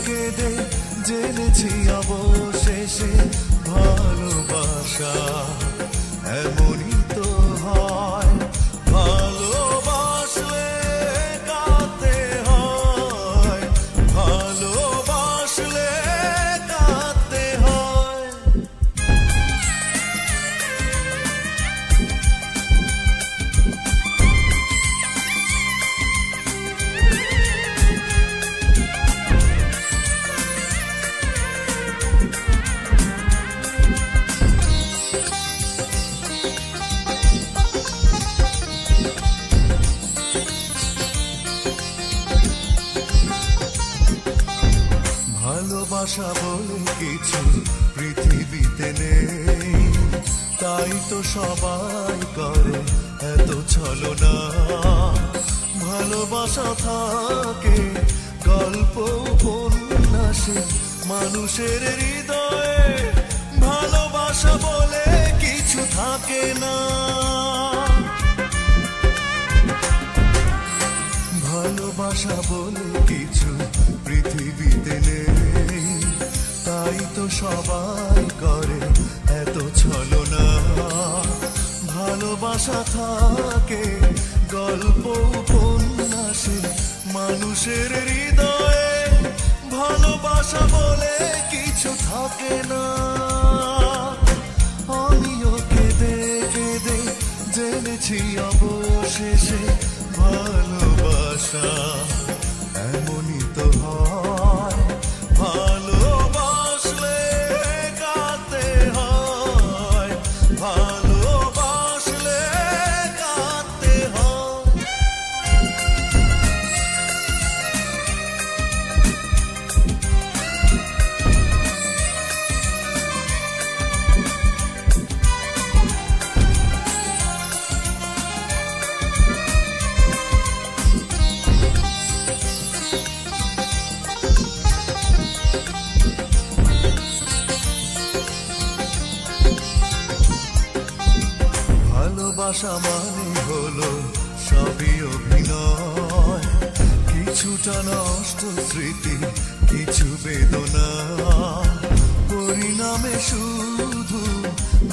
কেঁদে জেনেছি অবশেষে ভালোবাসা এমনই তো হয়। ভালোবাসলে কাঁদতে হয়, ভালোবাসলে কাঁদতে হয়। ভালোবাসা বলে কিছু পৃথিবীতে নেই, তাই তো সবাই করে এত ছলনা। ভালোবাসা থাকে গল্প উপন্যাসে মানুষের হৃদয়ে, ভালোবাসা বলে কিছু থাকে না। ভালোবাসা বলে কিছু পৃথিবীতে নেই, তাই তো সবাই করে এত ছলনা। ভালোবাসা থাকে গল্প উপন্যাসে মানুষের হৃদয়ে, ভালোবাসা বলে কিছু থাকে না। আমিও কেঁদে কেঁদে জেনেছি অবশেষে ভালোবাসা এমনই তো হয়। ভালোবাসলে কাঁদতে হয়, ভালোবাসলে কাঁদতে হয়। ভালোবাসা মানে হলো সবই অভিনয়, কিছুটা নষ্ট স্মৃতি, কিছু বেদনা, পরিণামে শুধু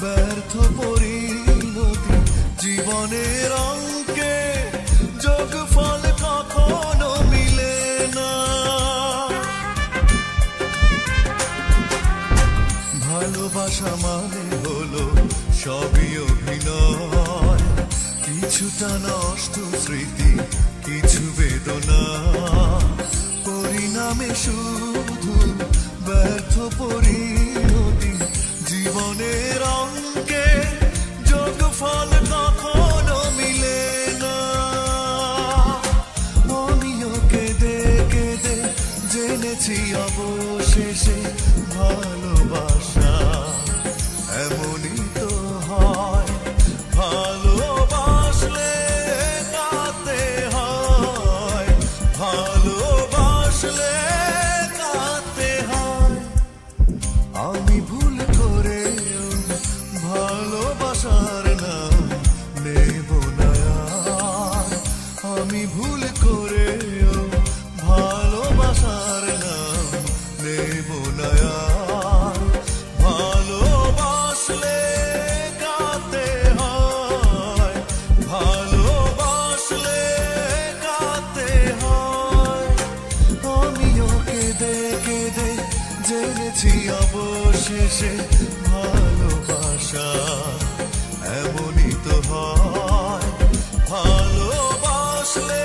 ব্যর্থ পরিণতি। জীবনের অঙ্কে যোগফল কখনো মিলে না। ভালোবাসা মানে হলো সবই অভিনয়, কিছুটা নষ্ট স্মৃতি, কিছু বেদনা, পরিণামে শুধু ব্যর্থ পরিণতি। জীবনের অঙ্কে যোগফল কখনো মিলে না। আমিও কেঁদে কেঁদে জেনেছি অবশেষে ভালোবাসা এমনই তো হয়। ভালোবাসলে কাঁদতে হয়, ভালোবাসলে কাঁদতে হয়। আমি ভুল করেও ভালোবাসার নাম নেব না আর। আমি ভুল করেও ভালোবাসার নাম নেব না আর। ভালোবাসলে কাঁদতে হয়, ভালোবাসলে কাঁদতে হয়। আমিও কেঁদে কেঁদে জেনেছি অবশেষে ভালোবাসা এমনই তো হয়। ভালোবাসলে